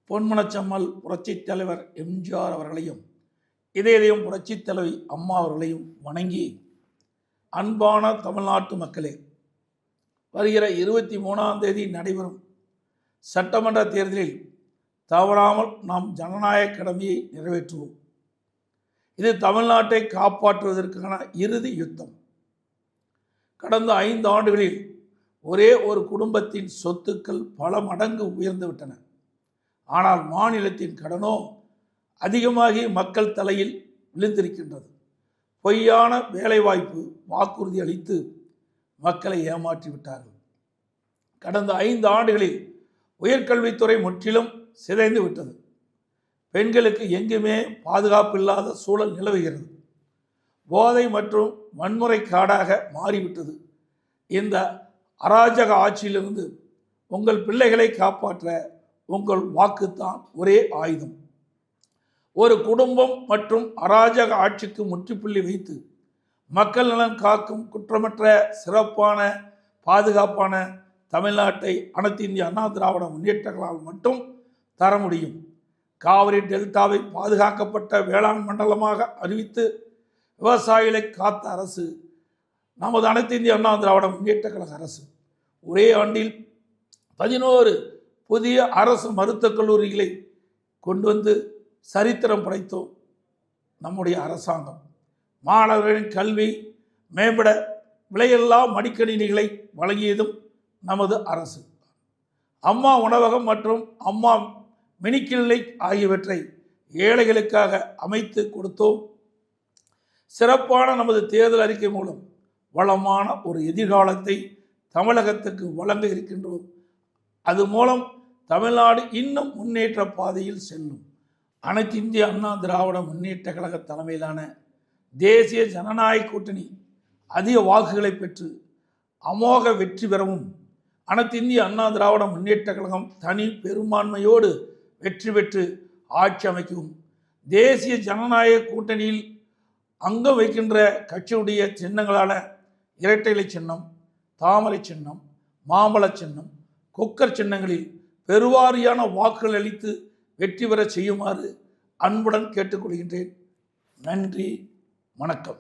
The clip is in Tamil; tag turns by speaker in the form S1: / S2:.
S1: பொன்மனச்செம்மல் புரட்சித் தலைவர் எம்ஜிஆர் அவர்களையும் இதயம் புரட்சித் தலைவி அம்மா அவர்களையும் வணங்கி, அன்பான தமிழ்நாட்டு மக்களே, வருகிற 23ஆம் தேதி நடைபெறும் சட்டமன்ற தேர்தலில் தவறாமல் நாம் ஜனநாயக கடமையை நிறைவேற்றுவோம். இது தமிழ்நாட்டை காப்பாற்றுவதற்கான இறுதி யுத்தம். கடந்த 5 ஆண்டுகளில் ஒரே ஒரு குடும்பத்தின் சொத்துக்கள் பல மடங்கு உயர்ந்துவிட்டன. ஆனால் மாநிலத்தின் கடனோ அதிகமாகி மக்கள் தலையில் விழுந்திருக்கின்றது. பொய்யான வேலைவாய்ப்பு வாக்குறுதி அளித்து மக்களை ஏமாற்றிவிட்டார்கள். கடந்த 5 ஆண்டுகளில் உயர்கல்வித்துறை முற்றிலும் சிதைந்து விட்டது. பெண்களுக்கு எங்குமே பாதுகாப்பு இல்லாத சூழல் நிலவுகிறது. போதை மற்றும் வன்முறை காடாக மாறிவிட்டது. இந்த அராஜக ஆட்சியிலிருந்து உங்கள் பிள்ளைகளை காப்பாற்ற உங்கள் வாக்குத்தான் ஒரே ஆயுதம். ஒரு குடும்பம் மற்றும் அராஜக ஆட்சிக்கு முற்றுப்புள்ளி வைத்து மக்கள் நலன் காக்கும் குற்றமற்ற சிறப்பான பாதுகாப்பான தமிழ்நாட்டை அனைத்து இந்திய அண்ணா திராவிட முன்னேற்றங்களால் மட்டும் தர முடியும். காவிரி டெல்டாவை பாதுகாக்கப்பட்ட வேளாண் மண்டலமாக அறிவித்து விவசாயிகளை காத்த அரசு நமது அனைத்து இந்திய அண்ணா திராவிட முன்னேற்ற கழக அரசு. ஒரே ஆண்டில் 11 புதிய அரசு மருத்துவக் கல்லூரிகளை கொண்டு வந்து சரித்திரம் படைத்தோம் நம்முடைய அரசாங்கம். மாணவர்களின் கல்வி மேம்பட விலையில்லா மடிக்கணினிகளை வழங்கியதும் நமது அரசு. அம்மா உணவகம் மற்றும் அம்மா மினிக்கிளினிக் ஆகியவற்றை ஏழைகளுக்காக அமைத்து கொடுத்தோம். சிறப்பான நமது தேர்தல் அறிக்கை மூலம் வளமான ஒரு எதிர்காலத்தை தமிழகத்துக்கு வழங்க இருக்கின்றோம். அது மூலம் தமிழ்நாடு இன்னும் முன்னேற்ற பாதையில் செல்லும். அனைத்து இந்திய அண்ணா திராவிட முன்னேற்ற கழக தலைமையிலான தேசிய ஜனநாயக கூட்டணி அதிக வாக்குகளை பெற்று அமோக வெற்றி பெறவும், அனைத்து இந்திய அண்ணா திராவிட முன்னேற்ற கழகம் தனி பெரும்பான்மையோடு வெற்றி பெற்று ஆட்சி அமைக்கவும், தேசிய ஜனநாயக கூட்டணியில் அங்கம் வைக்கின்ற கட்சியுடைய சின்னங்களான இரட்டை இலை சின்னம், தாமரை சின்னம், மாம்பழ சின்னம், குக்கர் சின்னங்களில் பெருவாரியான வாக்குகள் அளித்து வெற்றி பெற செய்யுமாறு அன்புடன் கேட்டுக்கொள்கின்றேன். நன்றி, வணக்கம்.